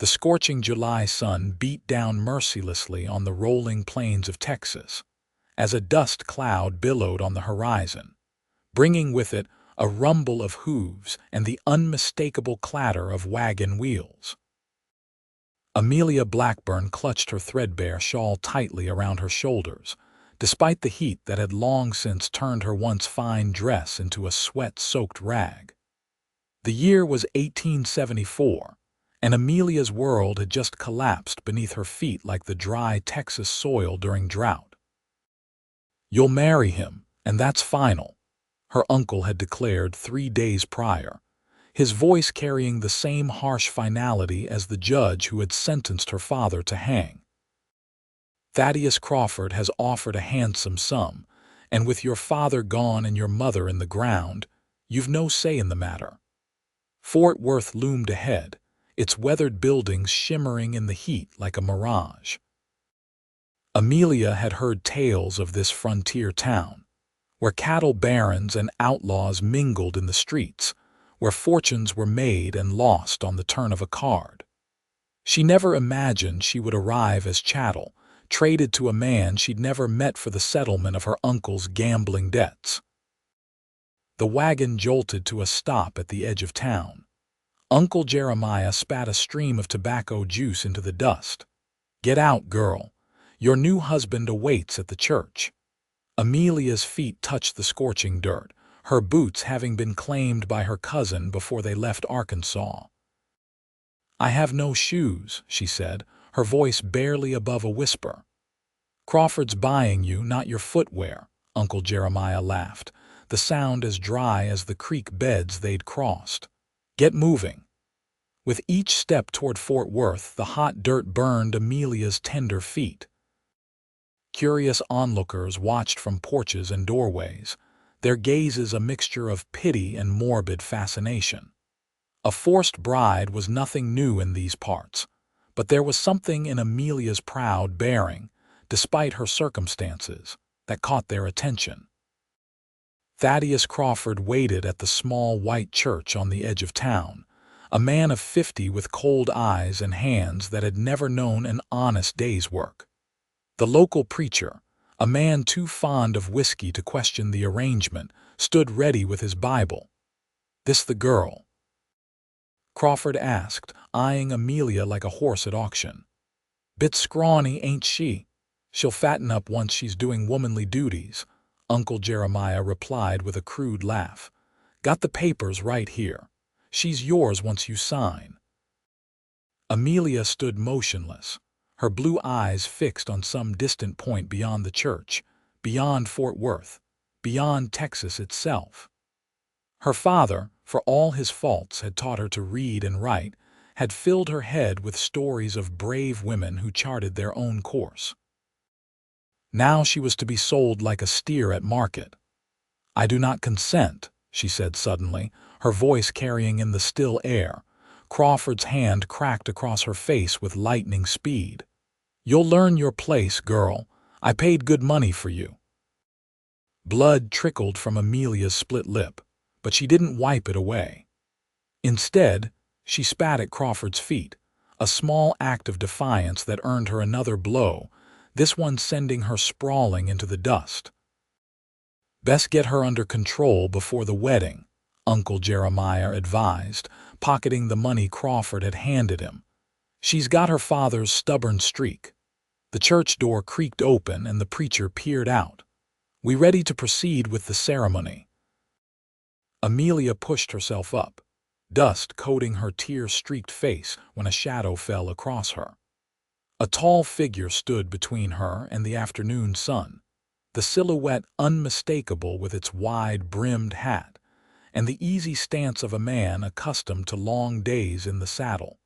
The scorching July sun beat down mercilessly on the rolling plains of Texas, as a dust cloud billowed on the horizon, bringing with it a rumble of hooves and the unmistakable clatter of wagon wheels. Amelia Blackburn clutched her threadbare shawl tightly around her shoulders, despite the heat that had long since turned her once fine dress into a sweat-soaked rag. The year was 1874, and Amelia's world had just collapsed beneath her feet like the dry Texas soil during drought. "You'll marry him, and that's final," her uncle had declared 3 days prior, his voice carrying the same harsh finality as the judge who had sentenced her father to hang. "Thaddeus Crawford has offered a handsome sum, and with your father gone and your mother in the ground, you've no say in the matter." Fort Worth loomed ahead, its weathered buildings shimmering in the heat like a mirage. Amelia had heard tales of this frontier town, where cattle barons and outlaws mingled in the streets, where fortunes were made and lost on the turn of a card. She never imagined she would arrive as chattel, traded to a man she'd never met for the settlement of her uncle's gambling debts. The wagon jolted to a stop at the edge of town. Uncle Jeremiah spat a stream of tobacco juice into the dust. "Get out, girl. Your new husband awaits at the church." Amelia's feet touched the scorching dirt, her boots having been claimed by her cousin before they left Arkansas. "I have no shoes," she said, her voice barely above a whisper. "Crawford's buying you, not your footwear," Uncle Jeremiah laughed, the sound as dry as the creek beds they'd crossed. "Get moving." With each step toward Fort Worth, the hot dirt burned Amelia's tender feet. Curious onlookers watched from porches and doorways, their gazes a mixture of pity and morbid fascination. A forced bride was nothing new in these parts, but there was something in Amelia's proud bearing, despite her circumstances, that caught their attention. Thaddeus Crawford waited at the small white church on the edge of town, a man of 50 with cold eyes and hands that had never known an honest day's work. The local preacher, a man too fond of whiskey to question the arrangement, stood ready with his Bible. "This the girl?" Crawford asked, eyeing Amelia like a horse at auction. "Bit scrawny, ain't she? She'll fatten up once she's doing womanly duties," Uncle Jeremiah replied with a crude laugh. "Got the papers right here. She's yours once you sign." Amelia stood motionless, her blue eyes fixed on some distant point beyond the church, beyond Fort Worth, beyond Texas itself. Her father, for all his faults, had taught her to read and write, had filled her head with stories of brave women who charted their own course. Now she was to be sold like a steer at market. "I do not consent," she said suddenly, her voice carrying in the still air. Crawford's hand cracked across her face with lightning speed. "You'll learn your place, girl. I paid good money for you." Blood trickled from Amelia's split lip, but she didn't wipe it away. Instead, she spat at Crawford's feet, a small act of defiance that earned her another blow, this one sending her sprawling into the dust. "Best get her under control before the wedding," Uncle Jeremiah advised, pocketing the money Crawford had handed him. "She's got her father's stubborn streak." The church door creaked open and the preacher peered out. "We ready to proceed with the ceremony?" Amelia pushed herself up, dust coating her tear-streaked face when a shadow fell across her. A tall figure stood between her and the afternoon sun, the silhouette unmistakable with its wide-brimmed hat, and the easy stance of a man accustomed to long days in the saddle.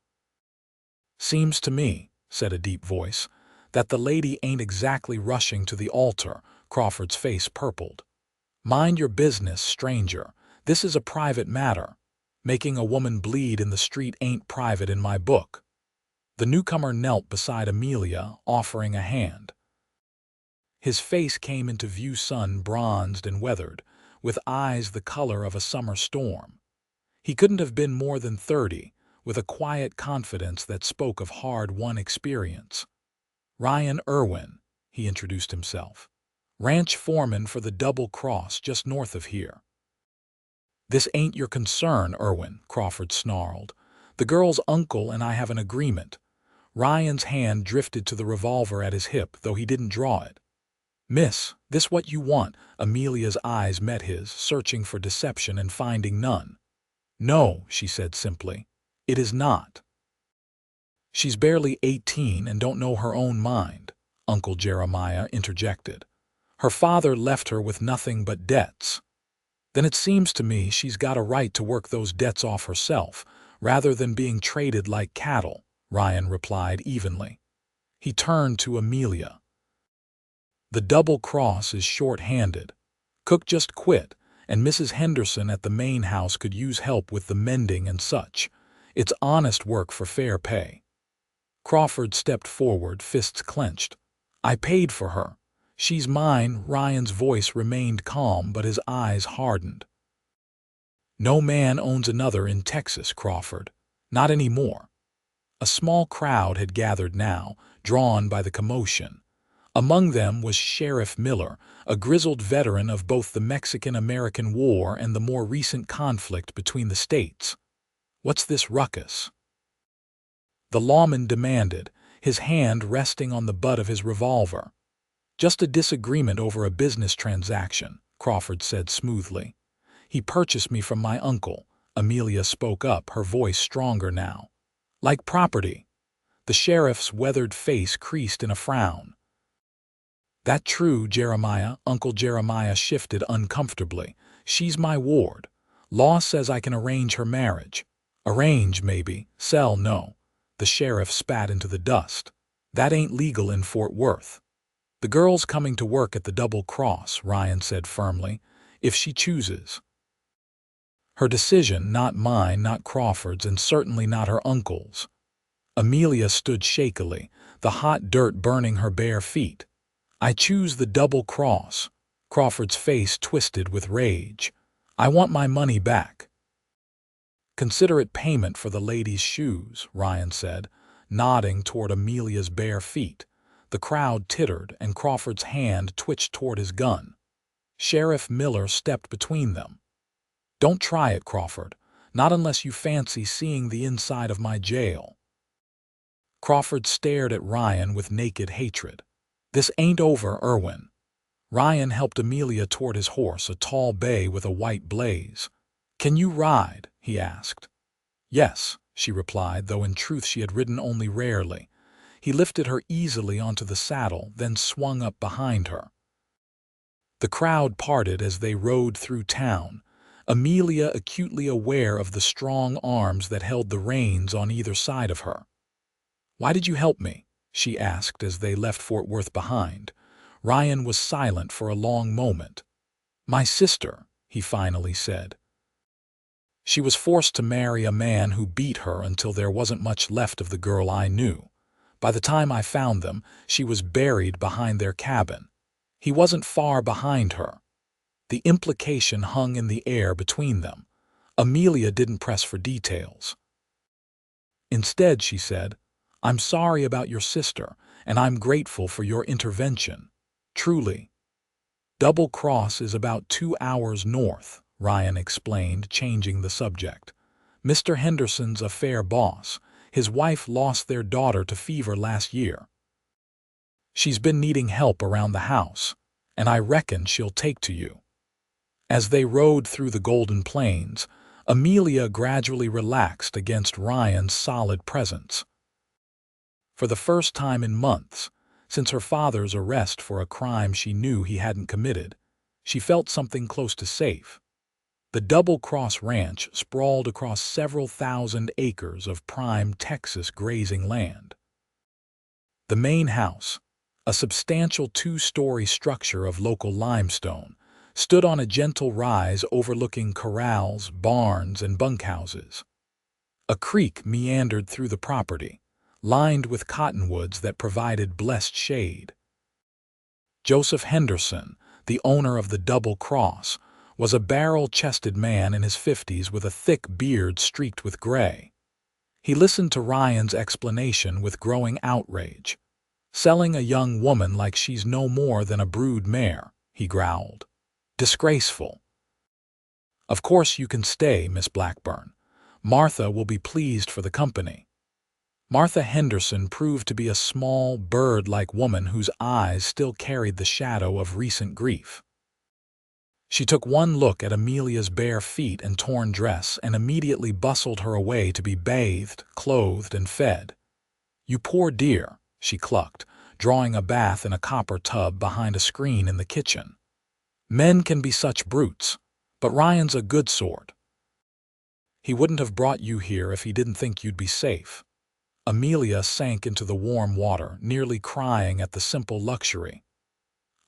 "Seems to me," said a deep voice, "that the lady ain't exactly rushing to the altar." Crawford's face purpled. "Mind your business, stranger. This is a private matter. Making a woman bleed in the street ain't private in my book." The newcomer knelt beside Amelia, offering a hand. His face came into view, sun-bronzed and weathered, with eyes the color of a summer storm. He couldn't have been more than 30, with a quiet confidence that spoke of hard-won experience. "Ryan Irwin," he introduced himself. "Ranch foreman for the Double Cross just north of here." "This ain't your concern, Irwin," Crawford snarled. "The girl's uncle and I have an agreement." Ryan's hand drifted to the revolver at his hip, though he didn't draw it. "Miss, this what you want?" Amelia's eyes met his, searching for deception and finding none. "No," she said simply. "It is not." "She's barely 18 and don't know her own mind," Uncle Jeremiah interjected. "Her father left her with nothing but debts." "Then it seems to me she's got a right to work those debts off herself, rather than being traded like cattle," Ryan replied evenly. He turned to Amelia. "The Double Cross is short-handed. Cook just quit, and Mrs. Henderson at the main house could use help with the mending and such. It's honest work for fair pay." Crawford stepped forward, fists clenched. "I paid for her. She's mine." Ryan's voice remained calm, but his eyes hardened. "No man owns another in Texas, Crawford. Not anymore." A small crowd had gathered now, drawn by the commotion. Among them was Sheriff Miller, a grizzled veteran of both the Mexican-American War and the more recent conflict between the states. "What's this ruckus?" the lawman demanded, his hand resting on the butt of his revolver. "Just a disagreement over a business transaction," Crawford said smoothly. "He purchased me from my uncle." Amelia spoke up, her voice stronger now. "Like property." The sheriff's weathered face creased in a frown. "That true, Jeremiah?" Uncle Jeremiah shifted uncomfortably. "She's my ward. Law says I can arrange her marriage." "Arrange, maybe. Sell, no." The sheriff spat into the dust. "That ain't legal in Fort Worth." "The girl's coming to work at the Double Cross," Ryan said firmly, "if she chooses." "Her decision, not mine, not Crawford's, and certainly not her uncle's." Amelia stood shakily, the hot dirt burning her bare feet. "I choose the Double Cross." Crawford's face twisted with rage. "I want my money back." "Consider it payment for the lady's shoes," Ryan said, nodding toward Amelia's bare feet. The crowd tittered, and Crawford's hand twitched toward his gun. Sheriff Miller stepped between them. "Don't try it, Crawford. Not unless you fancy seeing the inside of my jail." Crawford stared at Ryan with naked hatred. "This ain't over, Irwin." Ryan helped Amelia toward his horse, a tall bay with a white blaze. "Can you ride?" he asked. "Yes," she replied, though in truth she had ridden only rarely. He lifted her easily onto the saddle, then swung up behind her. The crowd parted as they rode through town, Amelia acutely aware of the strong arms that held the reins on either side of her. "Why did you help me?" she asked as they left Fort Worth behind. Ryan was silent for a long moment. "My sister," he finally said. "She was forced to marry a man who beat her until there wasn't much left of the girl I knew. By the time I found them, she was buried behind their cabin. He wasn't far behind her." The implication hung in the air between them. Amelia didn't press for details. Instead, she said, "I'm sorry about your sister, and I'm grateful for your intervention. Truly." "Double Cross is about 2 hours north," Ryan explained, changing the subject. "Mr. Henderson's a fair boss. His wife lost their daughter to fever last year. She's been needing help around the house, and I reckon she'll take to you." As they rode through the Golden Plains, Amelia gradually relaxed against Ryan's solid presence. For the first time in months, since her father's arrest for a crime she knew he hadn't committed, she felt something close to safe. The Double Cross Ranch sprawled across several thousand acres of prime Texas grazing land. The main house, a substantial 2-story structure of local limestone, stood on a gentle rise overlooking corrals, barns, and bunkhouses. A creek meandered through the property, lined with cottonwoods that provided blessed shade. Joseph Henderson, the owner of the Double Cross, was a barrel-chested man in his 50s with a thick beard streaked with gray. He listened to Ryan's explanation with growing outrage. "Selling a young woman like she's no more than a brood mare," he growled. "Disgraceful." "Of course you can stay, Miss Blackburn. Martha will be pleased for the company." Martha Henderson proved to be a small, bird-like woman whose eyes still carried the shadow of recent grief. She took one look at Amelia's bare feet and torn dress and immediately bustled her away to be bathed, clothed, and fed. "You poor dear," she clucked, drawing a bath in a copper tub behind a screen in the kitchen. "Men can be such brutes, but Ryan's a good sort. He wouldn't have brought you here if he didn't think you'd be safe." Amelia sank into the warm water, nearly crying at the simple luxury.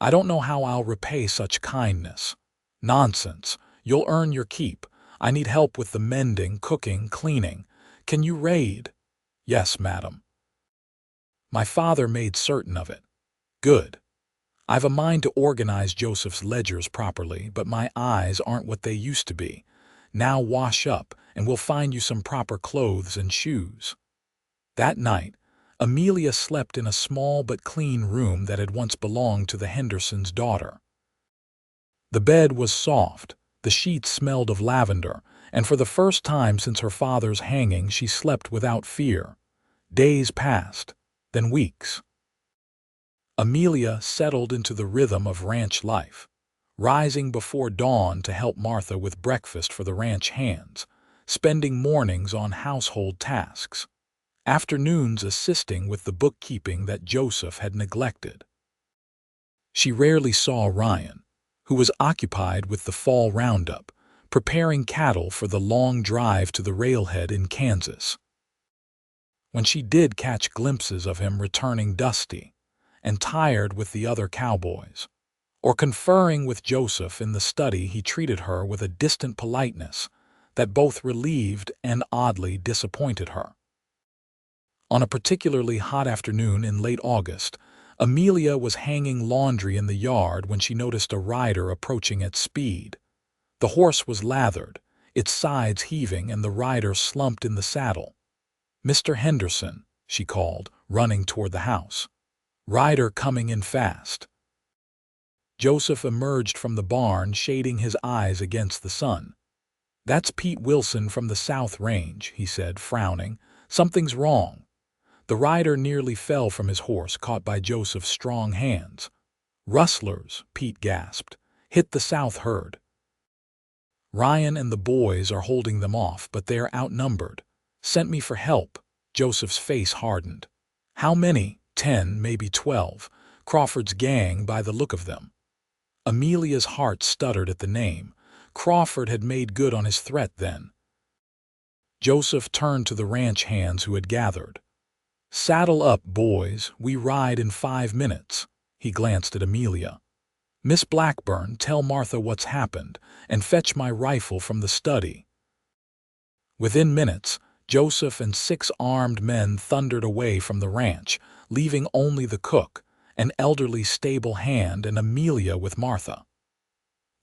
"I don't know how I'll repay such kindness." "Nonsense. You'll earn your keep. I need help with the mending, cooking, cleaning. Can you raid?" "Yes, madam." "My father made certain of it." "Good. I've a mind to organize Joseph's ledgers properly, but my eyes aren't what they used to be. Now wash up, and we'll find you some proper clothes and shoes." That night, Amelia slept in a small but clean room that had once belonged to the Hendersons' daughter. The bed was soft, the sheets smelled of lavender, and for the first time since her father's hanging she slept without fear. Days passed, then weeks. Amelia settled into the rhythm of ranch life, rising before dawn to help Martha with breakfast for the ranch hands, spending mornings on household tasks, afternoons assisting with the bookkeeping that Joseph had neglected. She rarely saw Ryan, who was occupied with the fall roundup, preparing cattle for the long drive to the railhead in Kansas. When she did catch glimpses of him returning dusty and tired with the other cowboys, or conferring with Joseph in the study, he treated her with a distant politeness that both relieved and oddly disappointed her. On a particularly hot afternoon in late August, Amelia was hanging laundry in the yard when she noticed a rider approaching at speed. The horse was lathered, its sides heaving, and the rider slumped in the saddle. "Mr. Henderson," she called, running toward the house. "Rider coming in fast." Joseph emerged from the barn, shading his eyes against the sun. "That's Pete Wilson from the South Range," he said, frowning. "Something's wrong." The rider nearly fell from his horse, caught by Joseph's strong hands. "Rustlers," Pete gasped. "Hit the south herd. Ryan and the boys are holding them off, but they're outnumbered. Sent me for help." Joseph's face hardened. "How many?" "10, maybe 12. Crawford's gang by the look of them." Amelia's heart stuttered at the name. Crawford had made good on his threat then. Joseph turned to the ranch hands who had gathered. "Saddle up, boys. We ride in 5 minutes." He glanced at Amelia. "Miss Blackburn, tell Martha what's happened, and fetch my rifle from the study." Within minutes, Joseph and 6 armed men thundered away from the ranch, leaving only the cook, an elderly stable hand, and Amelia with Martha.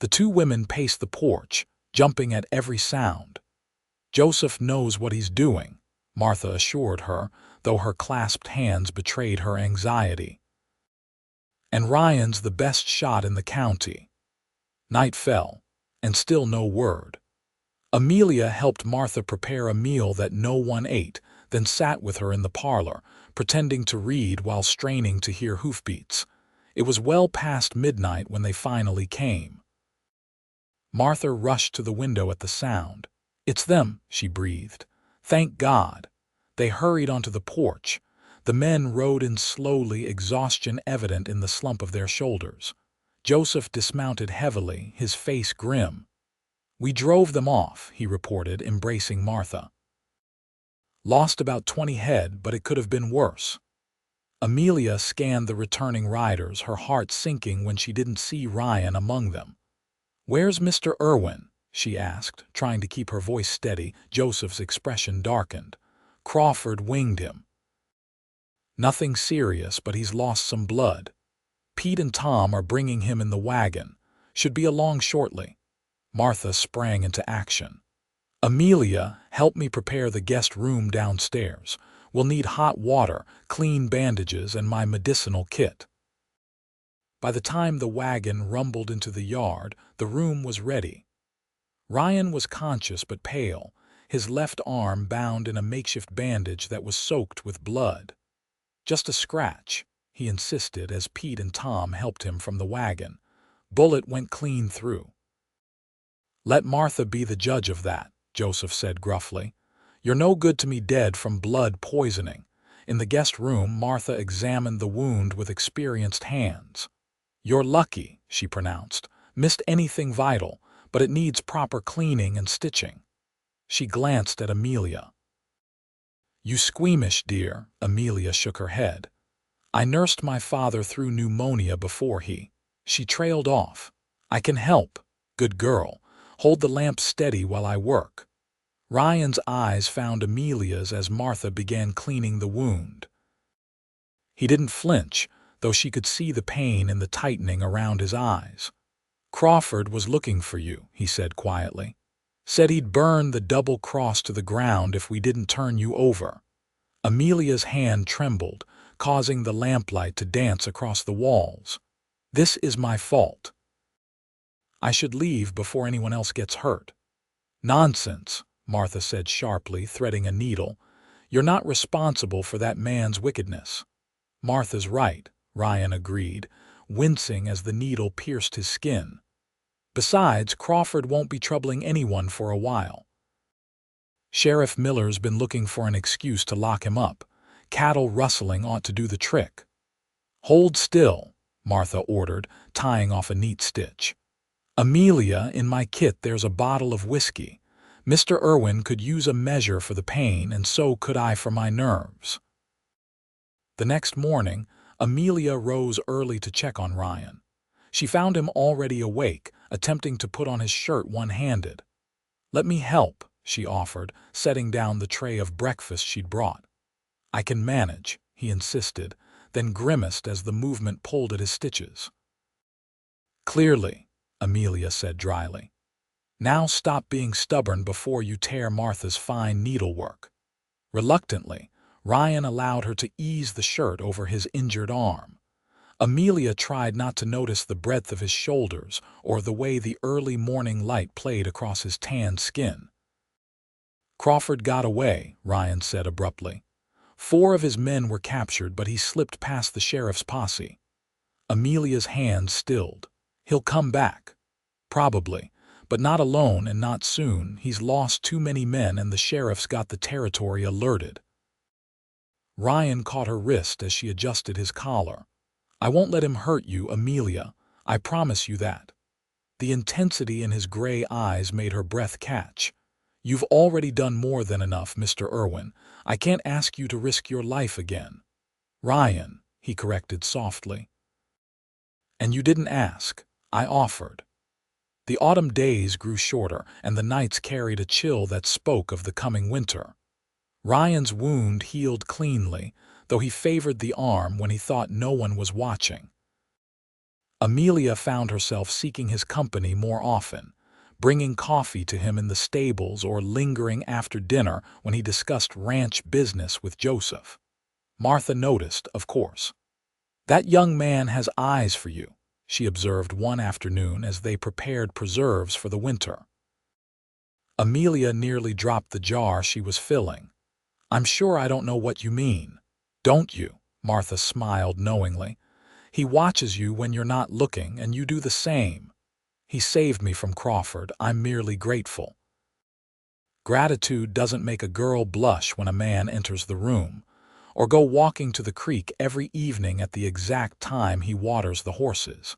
The 2 women paced the porch, jumping at every sound. "Joseph knows what he's doing," Martha assured her, though her clasped hands betrayed her anxiety. "And Ryan's the best shot in the county." Night fell, and still no word. Amelia helped Martha prepare a meal that no one ate, then sat with her in the parlor, pretending to read while straining to hear hoofbeats. It was well past midnight when they finally came. Martha rushed to the window at the sound. "It's them," she breathed. "Thank God." They hurried onto the porch. The men rode in slowly, exhaustion evident in the slump of their shoulders. Joseph dismounted heavily, his face grim. "We drove them off," he reported, embracing Martha. "Lost about 20 head, but it could have been worse." Amelia scanned the returning riders, her heart sinking when she didn't see Ryan among them. "Where's Mr. Irwin?" she asked, trying to keep her voice steady. Joseph's expression darkened. "Crawford winged him. Nothing serious, but he's lost some blood. Pete and Tom are bringing him in the wagon. Should be along shortly." Martha sprang into action. Amelia, help me prepare the guest room downstairs. We'll need hot water, clean bandages, and my medicinal kit. By the time the wagon rumbled into the yard, the room was ready. Ryan was conscious but pale, his left arm bound in a makeshift bandage that was soaked with blood. "Just a scratch," he insisted as Pete and Tom helped him from the wagon. "Bullet went clean through." "Let Martha be the judge of that," Joseph said gruffly. "You're no good to me dead from blood poisoning." In the guest room, Martha examined the wound with experienced hands. "You're lucky," she pronounced. "Missed anything vital, but it needs proper cleaning and stitching." She glanced at Amelia. "You squeamish, dear," Amelia shook her head. "I nursed my father through pneumonia before he—" She trailed off. "I can help. Good girl. Hold the lamp steady while I work." Ryan's eyes found Amelia's as Martha began cleaning the wound. He didn't flinch, though she could see the pain in the tightening around his eyes. "Crawford was looking for you," he said quietly. "Said he'd burn the double cross to the ground if we didn't turn you over." Amelia's hand trembled, causing the lamplight to dance across the walls. "This is my fault. I should leave before anyone else gets hurt." "Nonsense," Martha said sharply, threading a needle. "You're not responsible for that man's wickedness." "Martha's right," Ryan agreed, wincing as the needle pierced his skin. "Besides, Crawford won't be troubling anyone for a while. Sheriff Miller's been looking for an excuse to lock him up. Cattle rustling ought to do the trick." "Hold still," Martha ordered, tying off a neat stitch. "Amelia, in my kit there's a bottle of whiskey. Mr. Irwin could use a measure for the pain, and so could I for my nerves." The next morning, Amelia rose early to check on Ryan. She found him already awake, attempting to put on his shirt one-handed. "Let me help," she offered, setting down the tray of breakfast she'd brought. "I can manage," he insisted, then grimaced as the movement pulled at his stitches. "Clearly," Amelia said dryly. "Now stop being stubborn before you tear Martha's fine needlework." Reluctantly, Ryan allowed her to ease the shirt over his injured arm. Amelia tried not to notice the breadth of his shoulders or the way the early morning light played across his tanned skin. "Crawford got away," Ryan said abruptly. "4 of his men were captured, but he slipped past the sheriff's posse." Amelia's hands stilled. "He'll come back." "Probably, but not alone and not soon. He's lost too many men and the sheriff's got the territory alerted." Ryan caught her wrist as she adjusted his collar. "I won't let him hurt you, Amelia. I promise you that." The intensity in his gray eyes made her breath catch. "You've already done more than enough, Mr. Irwin. I can't ask you to risk your life again." "Ryan," he corrected softly. "And you didn't ask. I offered." The autumn days grew shorter, and the nights carried a chill that spoke of the coming winter. Ryan's wound healed cleanly, though he favored the arm when he thought no one was watching. Amelia found herself seeking his company more often, bringing coffee to him in the stables or lingering after dinner when he discussed ranch business with Joseph. Martha noticed, of course. "That young man has eyes for you," she observed one afternoon as they prepared preserves for the winter. Amelia nearly dropped the jar she was filling. "I'm sure I don't know what you mean." "Don't you?" Martha smiled knowingly. "He watches you when you're not looking, and you do the same. He saved me from Crawford. I'm merely grateful." Gratitude doesn't make a girl blush when a man enters the room, or go walking to the creek every evening at the exact time he waters the horses.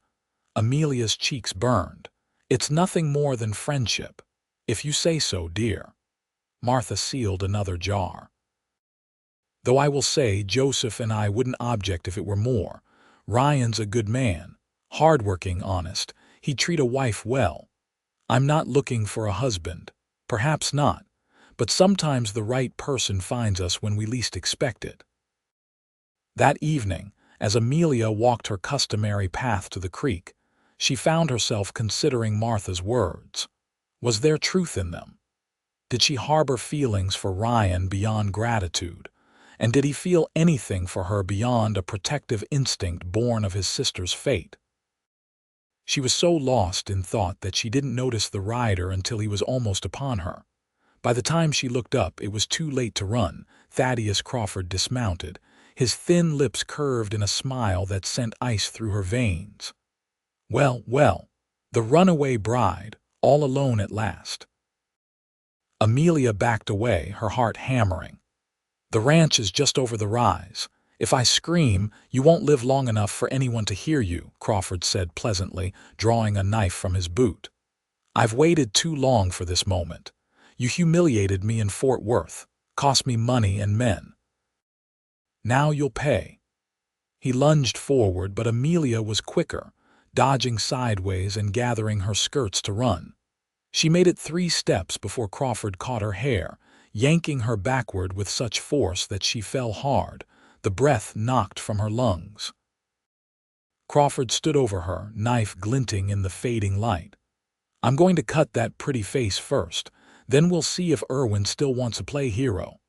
Amelia's cheeks burned. "It's nothing more than friendship. If you say so, dear." Martha sealed another jar. "Though I will say Joseph and I wouldn't object if it were more. Ryan's a good man, hard-working, honest. He'd treat a wife well. I'm not looking for a husband. Perhaps not. But sometimes the right person finds us when we least expect it." That evening, as Amelia walked her customary path to the creek, she found herself considering Martha's words. Was there truth in them? Did she harbor feelings for Ryan beyond gratitude? And did he feel anything for her beyond a protective instinct born of his sister's fate? She was so lost in thought that she didn't notice the rider until he was almost upon her. By the time she looked up, it was too late to run. Thaddeus Crawford dismounted, his thin lips curved in a smile that sent ice through her veins. Well, well, the runaway bride, all alone at last. Amelia backed away, her heart hammering. The ranch is just over the rise. If I scream, you won't live long enough for anyone to hear you, Crawford said pleasantly, drawing a knife from his boot. I've waited too long for this moment. You humiliated me in Fort Worth, cost me money and men. Now you'll pay. He lunged forward, but Amelia was quicker, dodging sideways and gathering her skirts to run. She made it 3 steps before Crawford caught her hair, yanking her backward with such force that she fell hard, the breath knocked from her lungs. Crawford stood over her, knife glinting in the fading light. I'm going to cut that pretty face first, then we'll see if Irwin still wants to play hero.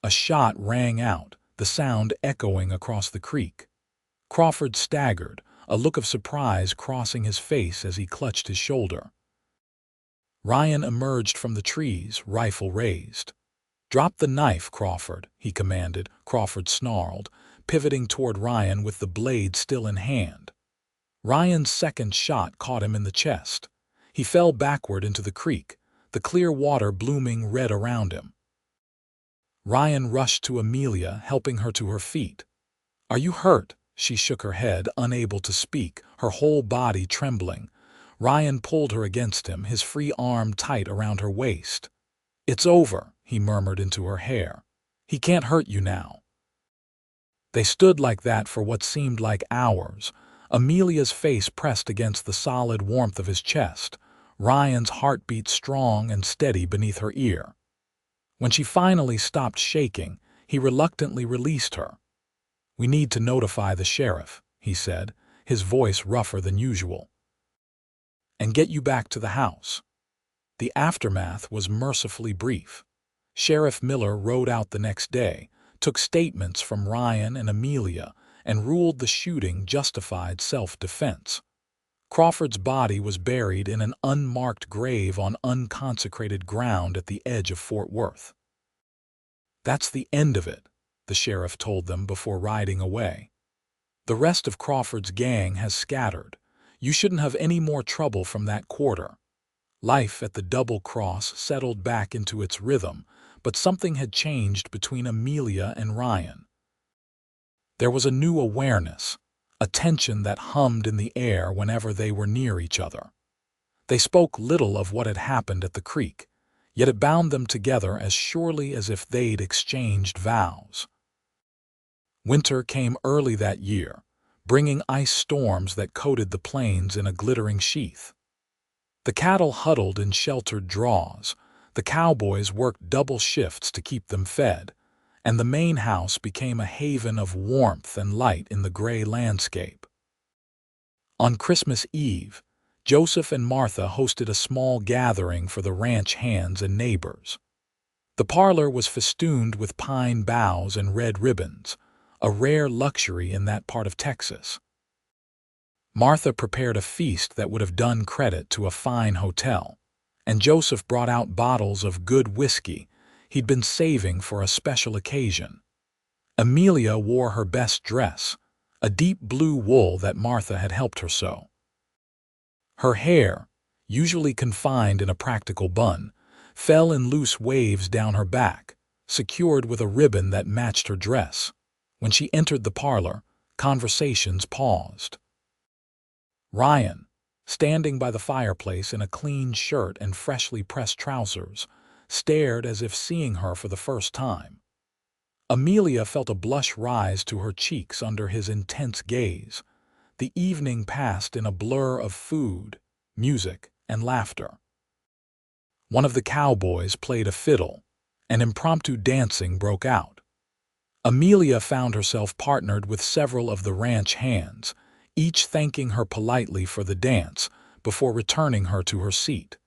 A shot rang out, the sound echoing across the creek. Crawford staggered, a look of surprise crossing his face as he clutched his shoulder. Ryan emerged from the trees, rifle raised. Drop the knife, Crawford, he commanded. Crawford snarled, pivoting toward Ryan with the blade still in hand. Ryan's second shot caught him in the chest. He fell backward into the creek, the clear water blooming red around him. Ryan rushed to Amelia, helping her to her feet. Are you hurt? She shook her head, unable to speak, her whole body trembling. Ryan pulled her against him, his free arm tight around her waist. It's over, he murmured into her hair. He can't hurt you now. They stood like that for what seemed like hours, Amelia's face pressed against the solid warmth of his chest, Ryan's heartbeat strong and steady beneath her ear. When she finally stopped shaking, he reluctantly released her. We need to notify the sheriff, he said, his voice rougher than usual. And get you back to the house. The aftermath was mercifully brief. Sheriff Miller rode out the next day, took statements from Ryan and Amelia, and ruled the shooting justified self-defense. Crawford's body was buried in an unmarked grave on unconsecrated ground at the edge of Fort Worth. That's the end of it, the sheriff told them before riding away. The rest of Crawford's gang has scattered. You shouldn't have any more trouble from that quarter. Life at the Double Cross settled back into its rhythm, but something had changed between Amelia and Ryan. There was a new awareness, a tension that hummed in the air whenever they were near each other. They spoke little of what had happened at the creek, yet it bound them together as surely as if they'd exchanged vows. Winter came early that year, bringing ice storms that coated the plains in a glittering sheath. The cattle huddled in sheltered draws, the cowboys worked double shifts to keep them fed, and the main house became a haven of warmth and light in the gray landscape. On Christmas Eve, Joseph and Martha hosted a small gathering for the ranch hands and neighbors. The parlor was festooned with pine boughs and red ribbons, a rare luxury in that part of Texas. Martha prepared a feast that would have done credit to a fine hotel, and Joseph brought out bottles of good whiskey he'd been saving for a special occasion. Amelia wore her best dress, a deep blue wool that Martha had helped her sew. Her hair, usually confined in a practical bun, fell in loose waves down her back, secured with a ribbon that matched her dress. When she entered the parlor, conversations paused. Ryan, standing by the fireplace in a clean shirt and freshly pressed trousers, stared as if seeing her for the first time. Amelia felt a blush rise to her cheeks under his intense gaze. The evening passed in a blur of food, music, and laughter. One of the cowboys played a fiddle, and impromptu dancing broke out. Amelia found herself partnered with several of the ranch hands, each thanking her politely for the dance before returning her to her seat.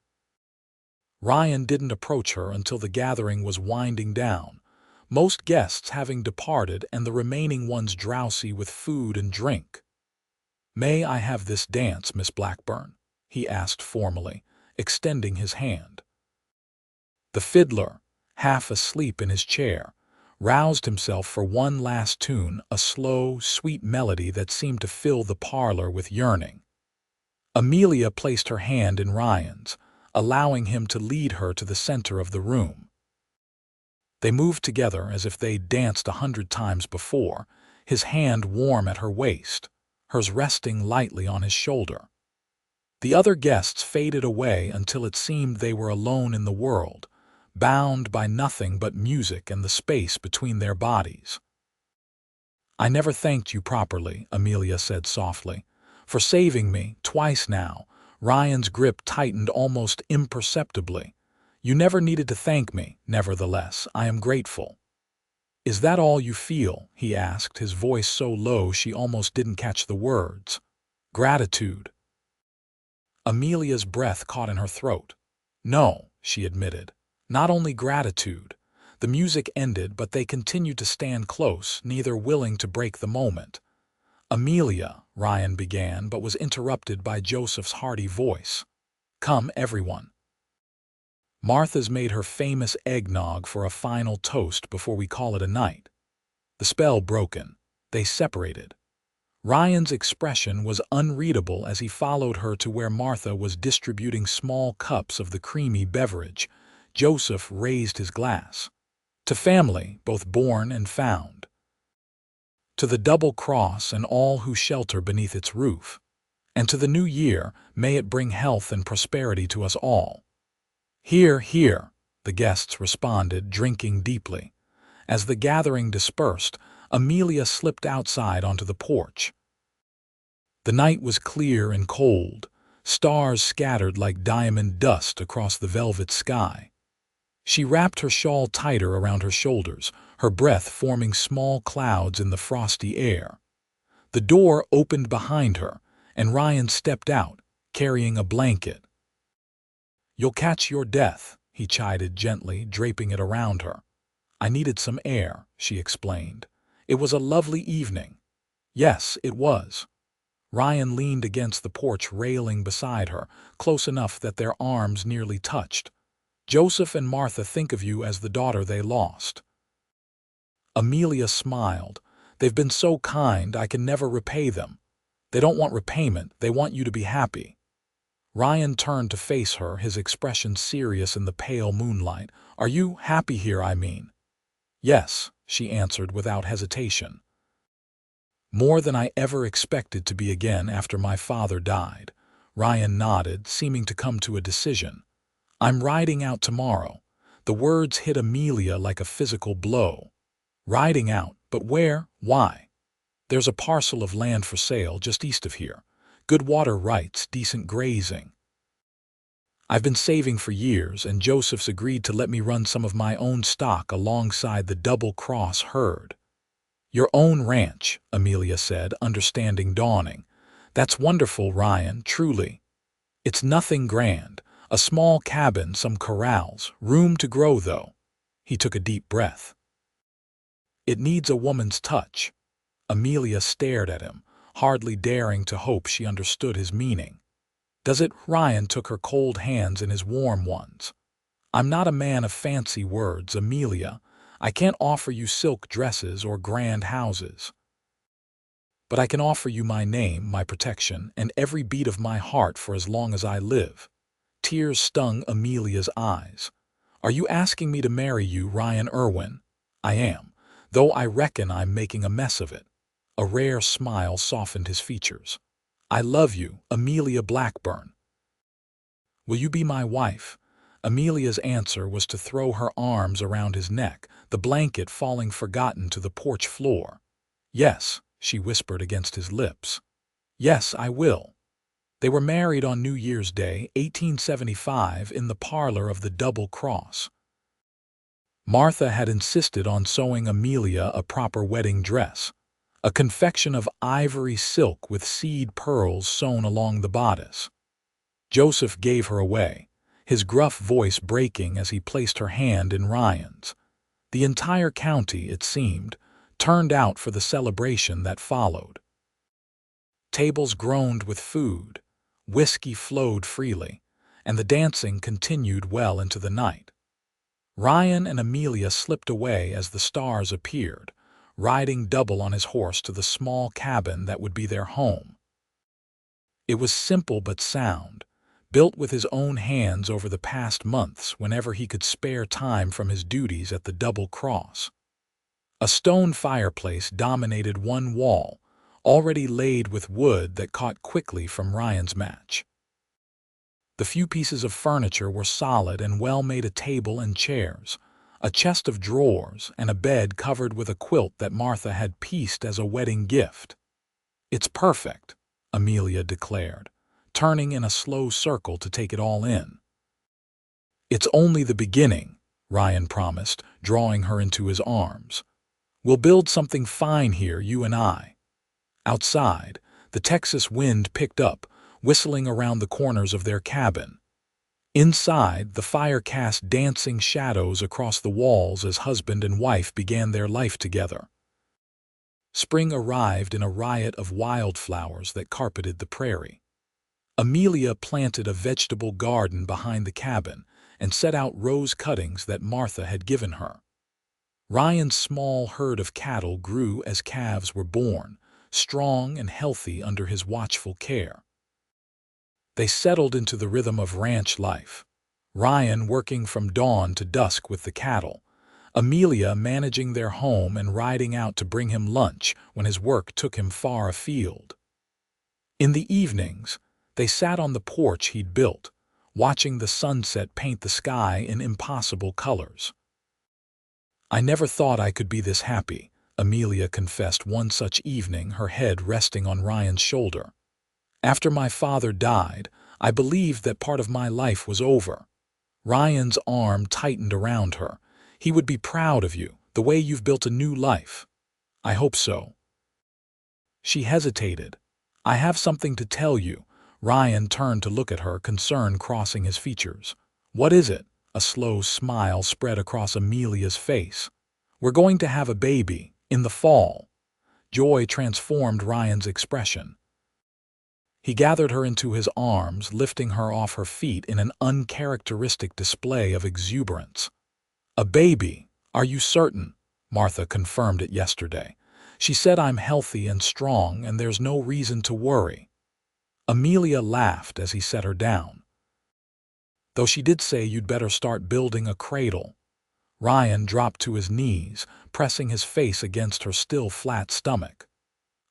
Ryan didn't approach her until the gathering was winding down, most guests having departed and the remaining ones drowsy with food and drink. "May I have this dance, Miss Blackburn?" he asked formally, extending his hand. The fiddler, half asleep in his chair, roused himself for one last tune, a slow, sweet melody that seemed to fill the parlor with yearning. Amelia placed her hand in Ryan's, allowing him to lead her to the center of the room. They moved together as if they'd danced 100 times before, his hand warm at her waist, hers resting lightly on his shoulder. The other guests faded away until it seemed they were alone in the world, bound by nothing but music and the space between their bodies. "I never thanked you properly," Amelia said softly, "for saving me, twice now." Ryan's grip tightened almost imperceptibly. "You never needed to thank me, nevertheless, I am grateful." "Is that all you feel?" he asked, his voice so low she almost didn't catch the words. "Gratitude." Amelia's breath caught in her throat. "No," she admitted, "not only gratitude." The music ended, but they continued to stand close, neither willing to break the moment. "Amelia," Ryan began, but was interrupted by Joseph's hearty voice. "Come, everyone. Martha's made her famous eggnog for a final toast before we call it a night." The spell broken, they separated. Ryan's expression was unreadable as he followed her to where Martha was distributing small cups of the creamy beverage. Joseph raised his glass. "To family, both born and found. To the double cross and all who shelter beneath its roof. And to the new year, may it bring health and prosperity to us all." "Hear, hear," the guests responded, drinking deeply. As the gathering dispersed, Amelia slipped outside onto the porch. The night was clear and cold, stars scattered like diamond dust across the velvet sky. She wrapped her shawl tighter around her shoulders, her breath forming small clouds in the frosty air. The door opened behind her, and Ryan stepped out, carrying a blanket. "You'll catch your death," he chided gently, draping it around her. "I needed some air," she explained. "It was a lovely evening." "Yes, it was." Ryan leaned against the porch railing beside her, close enough that their arms nearly touched. "Joseph and Martha think of you as the daughter they lost." Amelia smiled. "They've been so kind, I can never repay them. They don't want repayment, they want you to be happy." Ryan turned to face her, his expression serious in the pale moonlight. "Are you happy here, I mean?" "Yes," she answered without hesitation. "More than I ever expected to be again after my father died." Ryan nodded, seeming to come to a decision. "I'm riding out tomorrow." The words hit Amelia like a physical blow. "Riding out? But where? Why?" "There's a parcel of land for sale just east of here. Good water rights, decent grazing. I've been saving for years, and Joseph's agreed to let me run some of my own stock alongside the double-cross herd." "Your own ranch," Amelia said, understanding dawning. "That's wonderful, Ryan, truly." "It's nothing grand. A small cabin, some corrals, room to grow, though." He took a deep breath. "It needs a woman's touch." Amelia stared at him, hardly daring to hope she understood his meaning. "Does it?" Ryan took her cold hands in his warm ones. "I'm not a man of fancy words, Amelia. I can't offer you silk dresses or grand houses. But I can offer you my name, my protection, and every beat of my heart for as long as I live." Tears stung Amelia's eyes. "Are you asking me to marry you, Ryan Irwin?" "I am, though I reckon I'm making a mess of it." A rare smile softened his features. "I love you, Amelia Blackburn." "Will you be my wife?" Amelia's answer was to throw her arms around his neck, the blanket falling forgotten to the porch floor. "Yes," she whispered against his lips. "Yes, I will." They were married on New Year's Day, 1875, in the parlor of the Double Cross. Martha had insisted on sewing Amelia a proper wedding dress, a confection of ivory silk with seed pearls sewn along the bodice. Joseph gave her away, his gruff voice breaking as he placed her hand in Ryan's. The entire county, it seemed, turned out for the celebration that followed. Tables groaned with food, whiskey flowed freely, and the dancing continued well into the night. Ryan and Amelia slipped away as the stars appeared, riding double on his horse to the small cabin that would be their home. It was simple but sound, built with his own hands over the past months whenever he could spare time from his duties at the Double Cross. A stone fireplace dominated one wall, already laid with wood that caught quickly from Ryan's match. The few pieces of furniture were solid and well made: a table and chairs, a chest of drawers, and a bed covered with a quilt that Martha had pieced as a wedding gift. "It's perfect," Amelia declared, turning in a slow circle to take it all in. "It's only the beginning," Ryan promised, drawing her into his arms. "We'll build something fine here, you and I." Outside, the Texas wind picked up, whistling around the corners of their cabin. Inside, the fire cast dancing shadows across the walls as husband and wife began their life together. Spring arrived in a riot of wildflowers that carpeted the prairie. Amelia planted a vegetable garden behind the cabin and set out rose cuttings that Martha had given her. Ryan's small herd of cattle grew as calves were born, strong and healthy under his watchful care. They settled into the rhythm of ranch life, Ryan working from dawn to dusk with the cattle, Amelia managing their home and riding out to bring him lunch when his work took him far afield. In the evenings, they sat on the porch he'd built, watching the sunset paint the sky in impossible colors. "I never thought I could be this happy," Amelia confessed one such evening, her head resting on Ryan's shoulder. "After my father died, I believed that part of my life was over." Ryan's arm tightened around her. "He would be proud of you, the way you've built a new life." "I hope so." She hesitated. "I have something to tell you." Ryan turned to look at her, concern crossing his features. "What is it?" A slow smile spread across Amelia's face. "We're going to have a baby, in the fall." Joy transformed Ryan's expression. He gathered her into his arms, lifting her off her feet in an uncharacteristic display of exuberance. "A baby? Are you certain?" Martha confirmed it yesterday. "She said I'm healthy and strong and there's no reason to worry." Amelia laughed as he set her down. "Though she did say you'd better start building a cradle." Ryan dropped to his knees, pressing his face against her still flat stomach.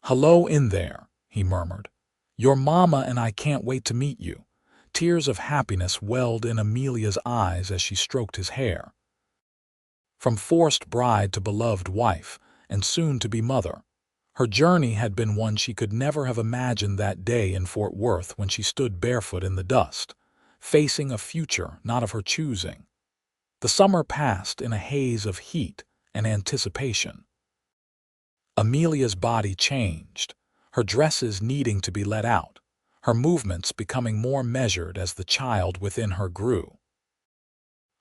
"Hello in there," he murmured. "Your mama and I can't wait to meet you." Tears of happiness welled in Amelia's eyes as she stroked his hair. From forced bride to beloved wife, and soon to be mother, her journey had been one she could never have imagined that day in Fort Worth when she stood barefoot in the dust, facing a future not of her choosing. The summer passed in a haze of heat and anticipation. Amelia's body changed, her dresses needing to be let out, her movements becoming more measured as the child within her grew.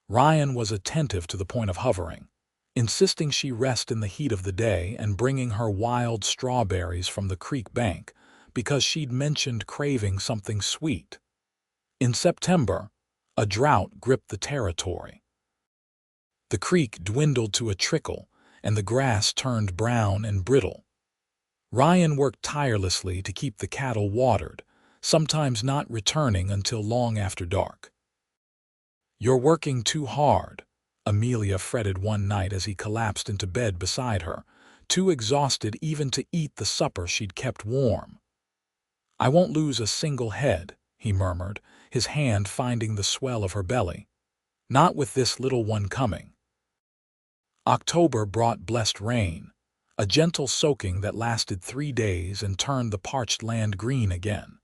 Ryan was attentive to the point of hovering, insisting she rest in the heat of the day and bringing her wild strawberries from the creek bank because she'd mentioned craving something sweet. In September, a drought gripped the territory. The creek dwindled to a trickle, and the grass turned brown and brittle. Ryan worked tirelessly to keep the cattle watered, sometimes not returning until long after dark. "You're working too hard," Amelia fretted one night as he collapsed into bed beside her, too exhausted even to eat the supper she'd kept warm. "I won't lose a single head," he murmured, his hand finding the swell of her belly. "Not with this little one coming." October brought blessed rain, a gentle soaking that lasted 3 days and turned the parched land green again.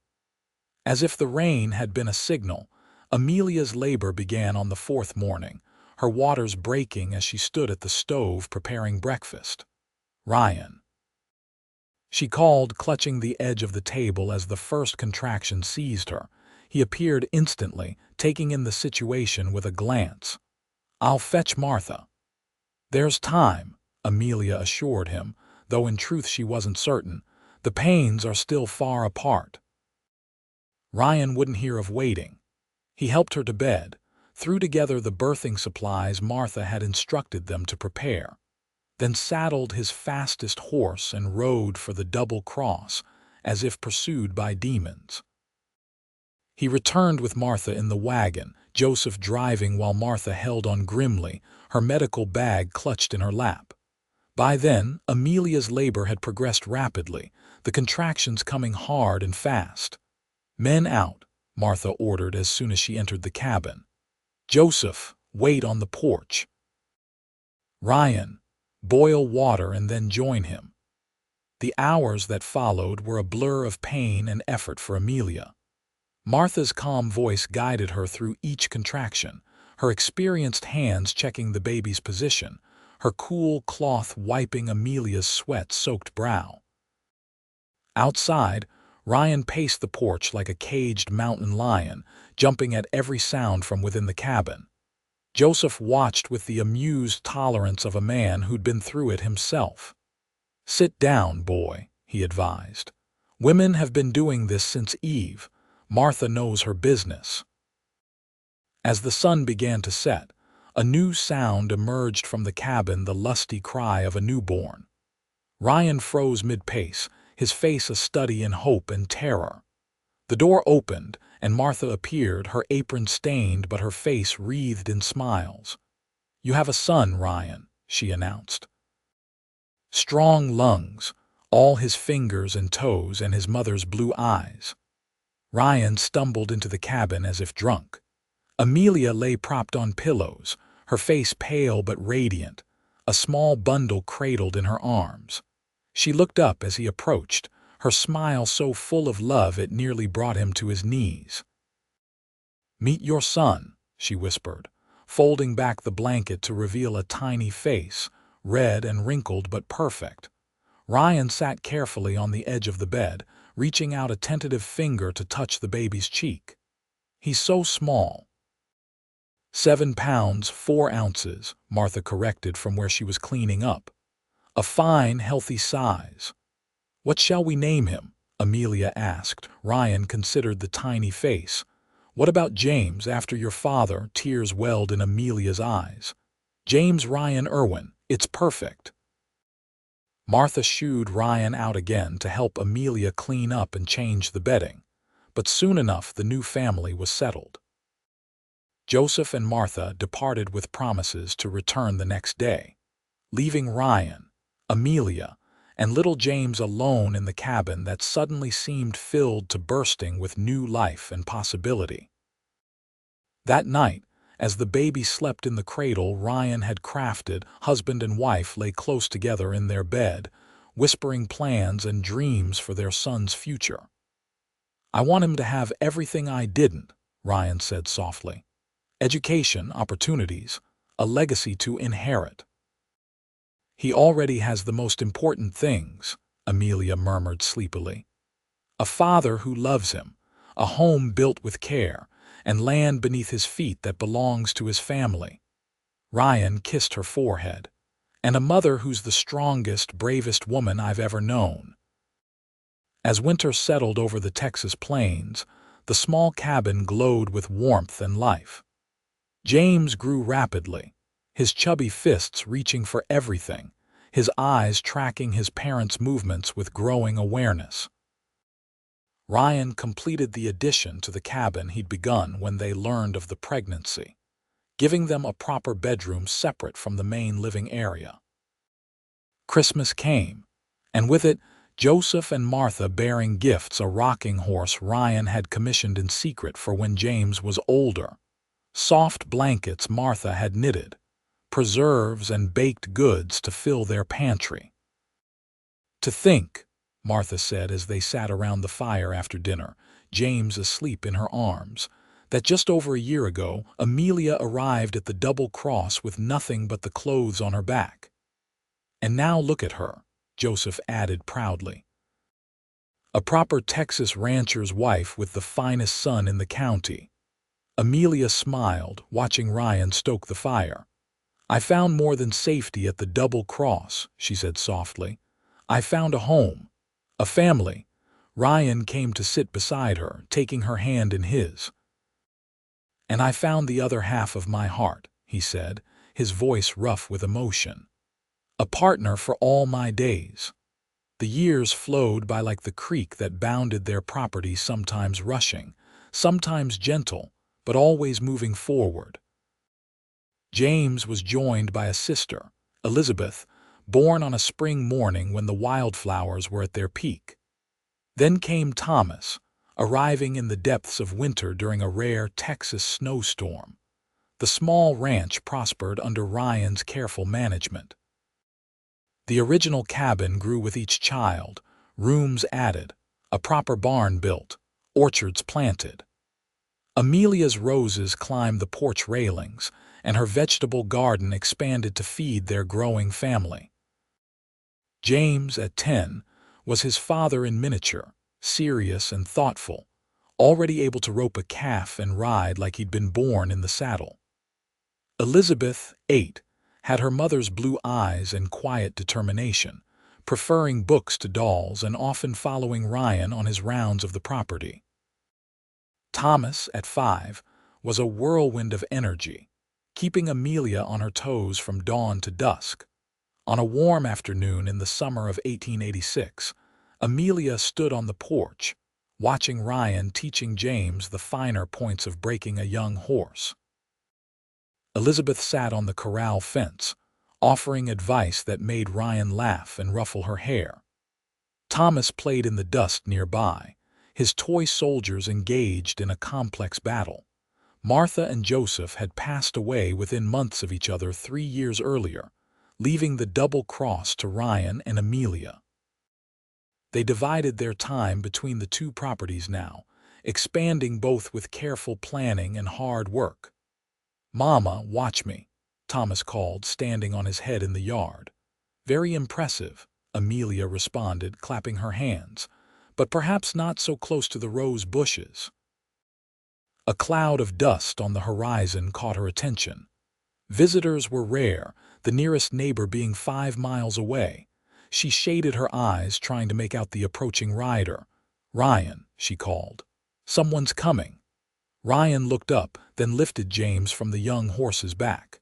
As if the rain had been a signal, Amelia's labor began on the 4th morning, her waters breaking as she stood at the stove preparing breakfast. "Ryan," she called, clutching the edge of the table as the first contraction seized her. He appeared instantly, taking in the situation with a glance. "I'll fetch Martha." "There's time," Amelia assured him, though in truth she wasn't certain. "The panes are still far apart." Ryan wouldn't hear of waiting. He helped her to bed, threw together the birthing supplies Martha had instructed them to prepare, then saddled his fastest horse and rode for the double cross, as if pursued by demons. He returned with Martha in the wagon, Joseph driving while Martha held on grimly, her medical bag clutched in her lap. By then, Amelia's labor had progressed rapidly, the contractions coming hard and fast. "Men out," Martha ordered as soon as she entered the cabin. "Joseph, wait on the porch." "Ryan, boil water and then join him." The hours that followed were a blur of pain and effort for Amelia. Martha's calm voice guided her through each contraction, her experienced hands checking the baby's position, her cool cloth wiping Amelia's sweat-soaked brow. Outside, Ryan paced the porch like a caged mountain lion, jumping at every sound from within the cabin. Joseph watched with the amused tolerance of a man who'd been through it himself. "Sit down, boy," he advised. "Women have been doing this since Eve. Martha knows her business." As the sun began to set, a new sound emerged from the cabin, the lusty cry of a newborn. Ryan froze mid-pace, his face a study in hope and terror. The door opened, and Martha appeared, her apron stained but her face wreathed in smiles. "You have a son, Ryan," she announced. Strong lungs, all his fingers and toes, and his mother's blue eyes. Ryan stumbled into the cabin as if drunk. Amelia lay propped on pillows, her face pale but radiant, a small bundle cradled in her arms. She looked up as he approached, her smile so full of love it nearly brought him to his knees. "Meet your son," she whispered, folding back the blanket to reveal a tiny face, red and wrinkled but perfect. Ryan sat carefully on the edge of the bed, reaching out a tentative finger to touch the baby's cheek. "He's so small." 7 pounds, 4 ounces, Martha corrected from where she was cleaning up. "A fine, healthy size." "What shall we name him?" Amelia asked. Ryan considered the tiny face. "What about James, after your father?" Tears welled in Amelia's eyes. "James Ryan Irwin. It's perfect." Martha shooed Ryan out again to help Amelia clean up and change the bedding, but soon enough the new family was settled. Joseph and Martha departed with promises to return the next day, leaving Ryan, Amelia, and little James alone in the cabin that suddenly seemed filled to bursting with new life and possibility. That night, as the baby slept in the cradle Ryan had crafted, husband and wife lay close together in their bed, whispering plans and dreams for their son's future. "I want him to have everything I didn't," Ryan said softly. "Education, opportunities, a legacy to inherit." "He already has the most important things," Amelia murmured sleepily. "A father who loves him, a home built with care, and land beneath his feet that belongs to his family." Ryan kissed her forehead. "And a mother who's the strongest, bravest woman I've ever known." As winter settled over the Texas plains, the small cabin glowed with warmth and life. James grew rapidly, his chubby fists reaching for everything, his eyes tracking his parents' movements with growing awareness. Ryan completed the addition to the cabin he'd begun when they learned of the pregnancy, giving them a proper bedroom separate from the main living area. Christmas came, and with it, Joseph and Martha bearing gifts, a rocking horse Ryan had commissioned in secret for when James was older, soft blankets Martha had knitted, preserves and baked goods to fill their pantry. "To think," Martha said as they sat around the fire after dinner, James asleep in her arms, "that just over a year ago Amelia arrived at the Double Cross with nothing but the clothes on her back. And now look at her," Joseph added proudly. "A proper Texas rancher's wife with the finest son in the county." Amelia smiled, watching Ryan stoke the fire. "I found more than safety at the Double Cross," she said softly. "I found a home, a family." Ryan came to sit beside her, taking her hand in his. "And I found the other half of my heart," he said, his voice rough with emotion. "A partner for all my days." The years flowed by like the creek that bounded their property, sometimes rushing, sometimes gentle, but always moving forward. James was joined by a sister, Elizabeth, born on a spring morning when the wildflowers were at their peak. Then came Thomas, arriving in the depths of winter during a rare Texas snowstorm. The small ranch prospered under Ryan's careful management. The original cabin grew with each child, rooms added, a proper barn built, orchards planted. Amelia's roses climbed the porch railings, and her vegetable garden expanded to feed their growing family. James, at 10, was his father in miniature, serious and thoughtful, already able to rope a calf and ride like he'd been born in the saddle. Elizabeth, 8, had her mother's blue eyes and quiet determination, preferring books to dolls and often following Ryan on his rounds of the property. Thomas, at 5, was a whirlwind of energy, keeping Amelia on her toes from dawn to dusk. On a warm afternoon in the summer of 1886, Amelia stood on the porch, watching Ryan teaching James the finer points of breaking a young horse. Elizabeth sat on the corral fence, offering advice that made Ryan laugh and ruffle her hair. Thomas played in the dust nearby, his toy soldiers engaged in a complex battle. Martha and Joseph had passed away within months of each other 3 years earlier, leaving the Double Cross to Ryan and Amelia. They divided their time between the two properties now, expanding both with careful planning and hard work. "Mama, watch me," Thomas called, standing on his head in the yard. "Very impressive," Amelia responded, clapping her hands, "but perhaps not so close to the rose bushes." A cloud of dust on the horizon caught her attention. Visitors were rare, the nearest neighbor being 5 miles away. She shaded her eyes, trying to make out the approaching rider. "Ryan," she called. "Someone's coming." Ryan looked up, then lifted James from the young horse's back.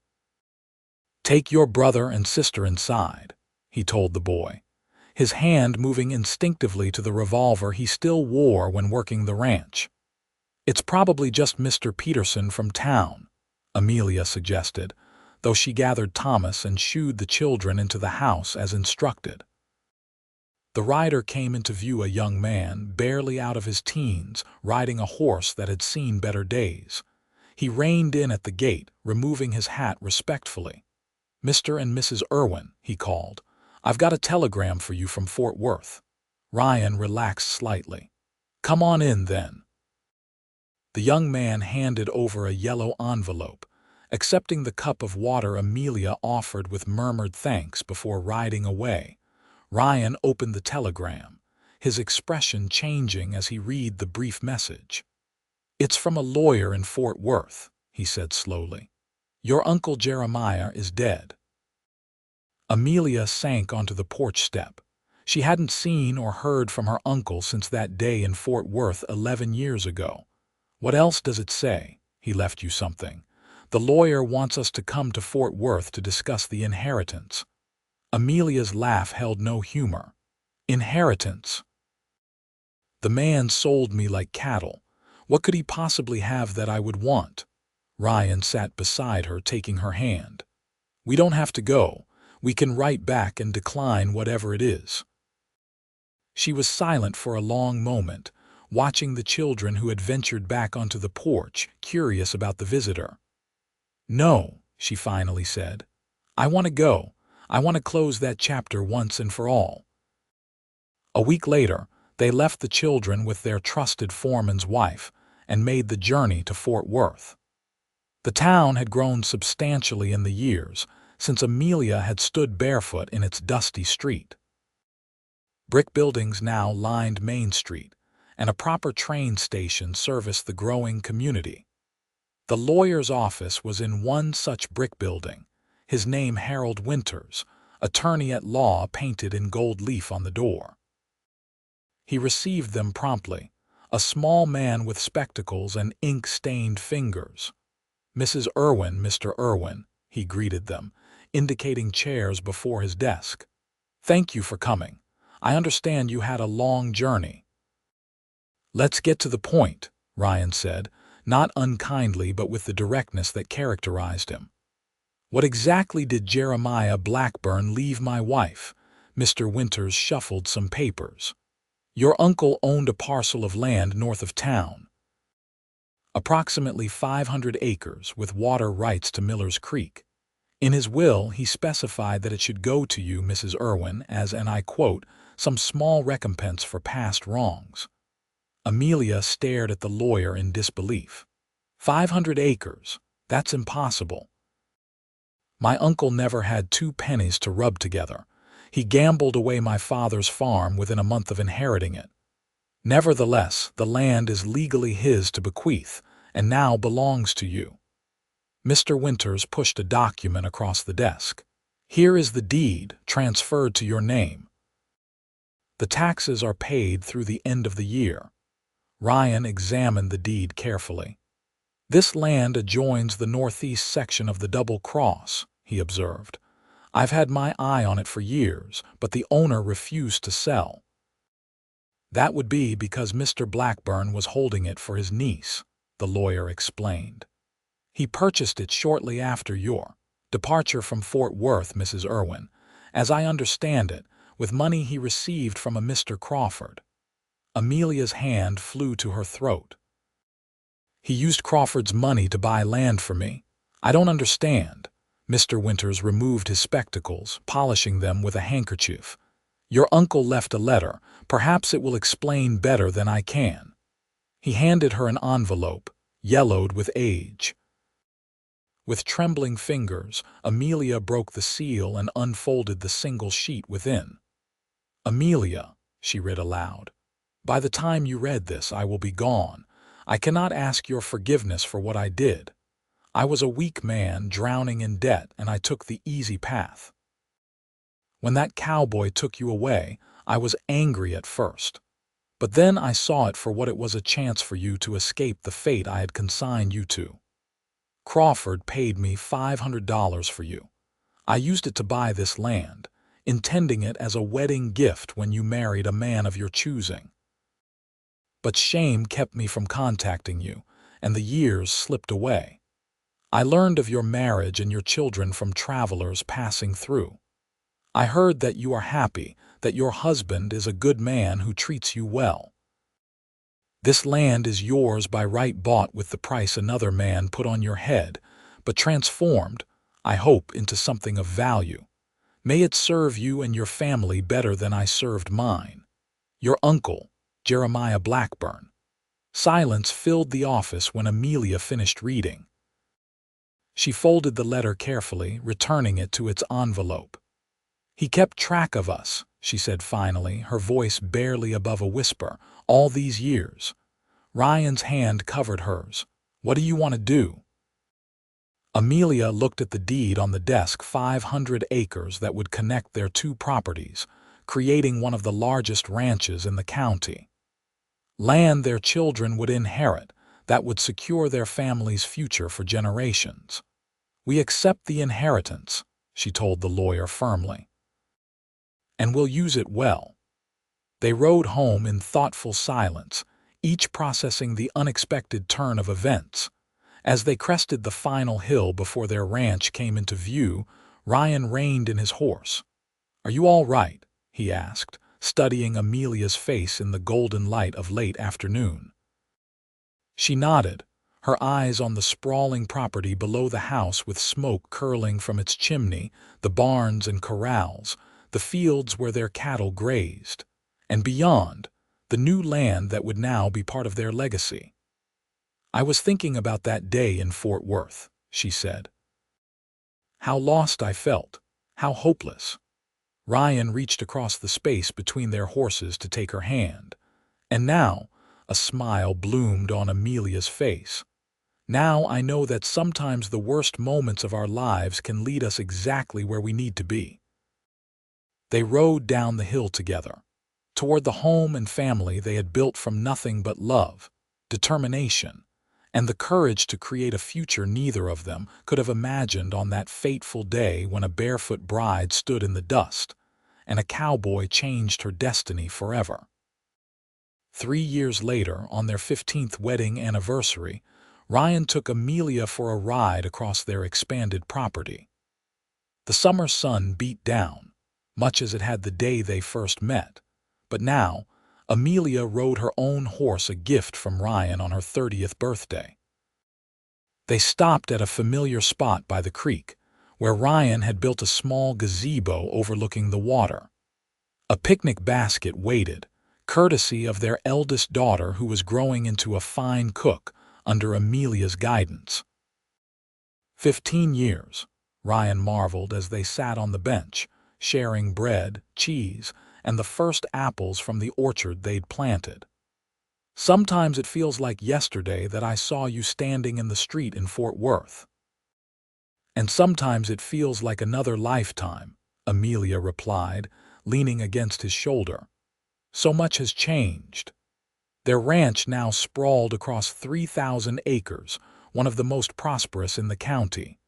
"Take your brother and sister inside," he told the boy, his hand moving instinctively to the revolver he still wore when working the ranch. "It's probably just Mr. Peterson from town," Amelia suggested, though she gathered Thomas and shooed the children into the house as instructed. The rider came into view, a young man, barely out of his teens, riding a horse that had seen better days. He reined in at the gate, removing his hat respectfully. "Mr. and Mrs. Irwin," he called, "I've got a telegram for you from Fort Worth." Ryan relaxed slightly. "Come on in, then." The young man handed over a yellow envelope, accepting the cup of water Amelia offered with murmured thanks before riding away. Ryan opened the telegram, his expression changing as he read the brief message. "It's from a lawyer in Fort Worth," he said slowly. "Your Uncle Jeremiah is dead." Amelia sank onto the porch step. She hadn't seen or heard from her uncle since that day in Fort Worth 11 years ago. "What else does it say?" "He left you something. The lawyer wants us to come to Fort Worth to discuss the inheritance." Amelia's laugh held no humor. "Inheritance? The man sold me like cattle. What could he possibly have that I would want?" Ryan sat beside her, taking her hand. "We don't have to go. We can write back and decline whatever it is." She was silent for a long moment, watching the children who had ventured back onto the porch, curious about the visitor. "No," she finally said. "I want to go. I want to close that chapter once and for all." A week later, they left the children with their trusted foreman's wife and made the journey to Fort Worth. The town had grown substantially in the years since Amelia had stood barefoot in its dusty street. Brick buildings now lined Main Street, and a proper train station serviced the growing community. The lawyer's office was in one such brick building, his name Harold Winters, attorney at law, painted in gold leaf on the door. He received them promptly, a small man with spectacles and ink-stained fingers. "Mrs. Irwin, Mr. Irwin," he greeted them, indicating chairs before his desk. "Thank you for coming. I understand you had a long journey." "Let's get to the point," Ryan said, not unkindly but with the directness that characterized him. "What exactly did Jeremiah Blackburn leave my wife?" Mr. Winters shuffled some papers. "Your uncle owned a parcel of land north of town, approximately 500 acres, with water rights to Miller's Creek. In his will, he specified that it should go to you, Mrs. Irwin, as, and I quote, some small recompense for past wrongs." Amelia stared at the lawyer in disbelief. 500 acres? That's impossible. "My uncle never had 2 pennies to rub together. He gambled away my father's farm within a month of inheriting it. Nevertheless, the land is legally his to bequeath, and now belongs to you." Mr. Winters pushed a document across the desk. "Here is the deed, transferred to your name. The taxes are paid through the end of the year." Ryan examined the deed carefully. "This land adjoins the northeast section of the Double Cross," he observed. "I've had my eye on it for years, but the owner refused to sell." "That would be because Mr. Blackburn was holding it for his niece," the lawyer explained. "He purchased it shortly after your departure from Fort Worth, Mrs. Irwin, as I understand it, with money he received from a Mr. Crawford." Amelia's hand flew to her throat. "He used Crawford's money to buy land for me? I don't understand." Mr. Winters removed his spectacles, polishing them with a handkerchief. "Your uncle left a letter. Perhaps it will explain better than I can." He handed her an envelope, yellowed with age. With trembling fingers, Amelia broke the seal and unfolded the single sheet within. "Amelia," she read aloud, "by the time you read this, I will be gone. I cannot ask your forgiveness for what I did. I was a weak man, drowning in debt, and I took the easy path. When that cowboy took you away, I was angry at first. But then I saw it for what it was, a chance for you to escape the fate I had consigned you to. Crawford paid me $500 for you. I used it to buy this land, intending it as a wedding gift when you married a man of your choosing. But shame kept me from contacting you, and the years slipped away. I learned of your marriage and your children from travelers passing through. I heard that you are happy, that your husband is a good man who treats you well. This land is yours by right, bought with the price another man put on your head, but transformed, I hope, into something of value. May it serve you and your family better than I served mine. Your uncle, Jeremiah Blackburn." Silence filled the office when Amelia finished reading. She folded the letter carefully, returning it to its envelope. "He kept track of us," she said finally, her voice barely above a whisper, "all these years." Ryan's hand covered hers. "What do you want to do?" Amelia looked at the deed on the desk. 500 acres that would connect their 2 properties, creating one of the largest ranches in the county. Land their children would inherit, that would secure their family's future for generations. "We accept the inheritance," she told the lawyer firmly. "And we'll use it well." They rode home in thoughtful silence, each processing the unexpected turn of events. As they crested the final hill before their ranch came into view, Ryan reined in his horse. "Are you all right?" he asked, studying Amelia's face in the golden light of late afternoon. She nodded, her eyes on the sprawling property below the house, with smoke curling from its chimney, the barns and corrals, the fields where their cattle grazed, and beyond, the new land that would now be part of their legacy. "I was thinking about that day in Fort Worth," she said. "How lost I felt, how hopeless." Ryan reached across the space between their horses to take her hand. And now, a smile bloomed on Amelia's face. Now I know that sometimes the worst moments of our lives can lead us exactly where we need to be." They rode down the hill together, toward the home and family they had built from nothing but love, determination, and the courage to create a future neither of them could have imagined on that fateful day when a barefoot bride stood in the dust, and a cowboy changed her destiny forever. 3 years later, on their 15th wedding anniversary, Ryan took Amelia for a ride across their expanded property. The summer sun beat down, much as it had the day they first met, but now Amelia rode her own horse, a gift from Ryan on her 30th birthday. They stopped at a familiar spot by the creek, where Ryan had built a small gazebo overlooking the water. A picnic basket waited, courtesy of their eldest daughter who was growing into a fine cook under Amelia's guidance. 15 years, Ryan marveled as they sat on the bench, sharing bread, cheese, and the first apples from the orchard they'd planted. "Sometimes it feels like yesterday that I saw you standing in the street in Fort Worth. And sometimes it feels like another lifetime," Amelia replied, leaning against his shoulder. "So much has changed." Their ranch now sprawled across 3,000 acres, one of the most prosperous in the county.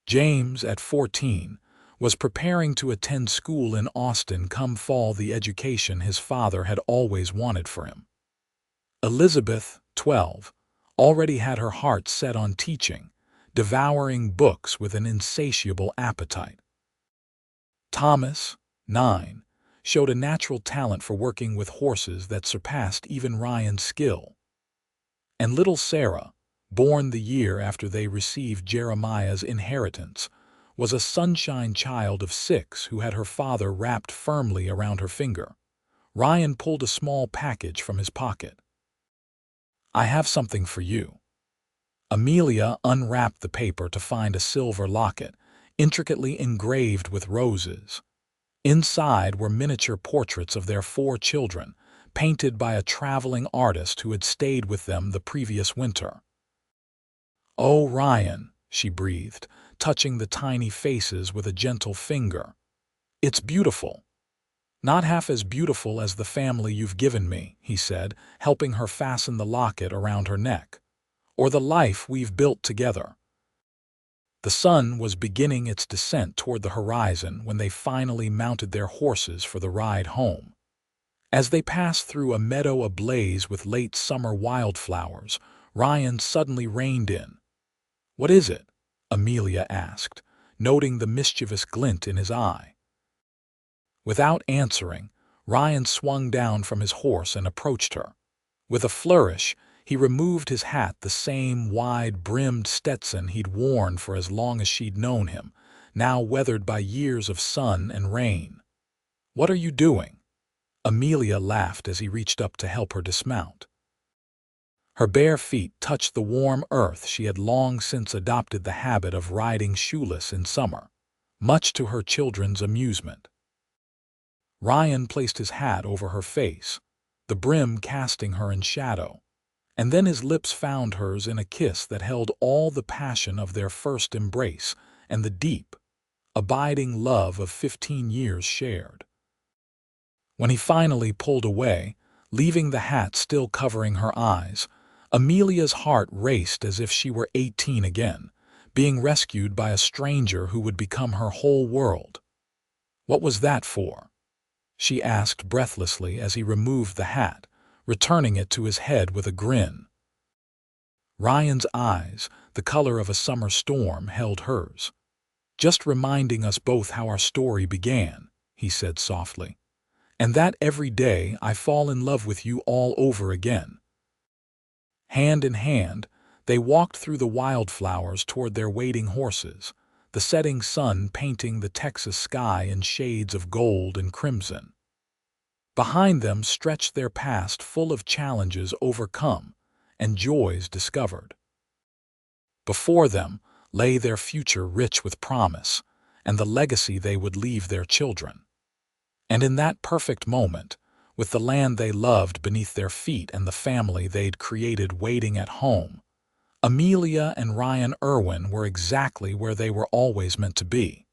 James, at 14, was preparing to attend school in Austin come fall, the education his father had always wanted for him. Elizabeth, 12, already had her heart set on teaching, devouring books with an insatiable appetite. Thomas, 9, showed a natural talent for working with horses that surpassed even Ryan's skill. And little Sarah, born the year after they received Jeremiah's inheritance, was a sunshine child of 6 who had her father wrapped firmly around her finger. Ryan pulled a small package from his pocket. "I have something for you." Amelia unwrapped the paper to find a silver locket, intricately engraved with roses. Inside were miniature portraits of their 4 children, painted by a traveling artist who had stayed with them the previous winter. "Oh, Ryan," she breathed, touching the tiny faces with a gentle finger. "It's beautiful." "Not half as beautiful as the family you've given me," he said, helping her fasten the locket around her neck. "Or the life we've built together." The sun was beginning its descent toward the horizon when they finally mounted their horses for the ride home. As they passed through a meadow ablaze with late summer wildflowers, Ryan suddenly reined in. "What is it?" Amelia asked, noting the mischievous glint in his eye. Without answering, Ryan swung down from his horse and approached her. With a flourish, he removed his hat, the same wide-brimmed Stetson he'd worn for as long as she'd known him, now weathered by years of sun and rain. "What are you doing?" Amelia laughed as he reached up to help her dismount. Her bare feet touched the warm earth. She had long since adopted the habit of riding shoeless in summer, much to her children's amusement. Ryan placed his hat over her face, the brim casting her in shadow, and then his lips found hers in a kiss that held all the passion of their first embrace and the deep, abiding love of 15 years shared. When he finally pulled away, leaving the hat still covering her eyes, Amelia's heart raced as if she were 18 again, being rescued by a stranger who would become her whole world. "What was that for?" she asked breathlessly as he removed the hat, returning it to his head with a grin. Ryan's eyes, the color of a summer storm, held hers. "Just reminding us both how our story began," he said softly, "and that every day I fall in love with you all over again." Hand in hand, they walked through the wildflowers toward their waiting horses, the setting sun painting the Texas sky in shades of gold and crimson. Behind them stretched their past, full of challenges overcome and joys discovered. Before them lay their future rich with promise and the legacy they would leave their children. And in that perfect moment, with the land they loved beneath their feet and the family they'd created waiting at home, Amelia and Ryan Irwin were exactly where they were always meant to be.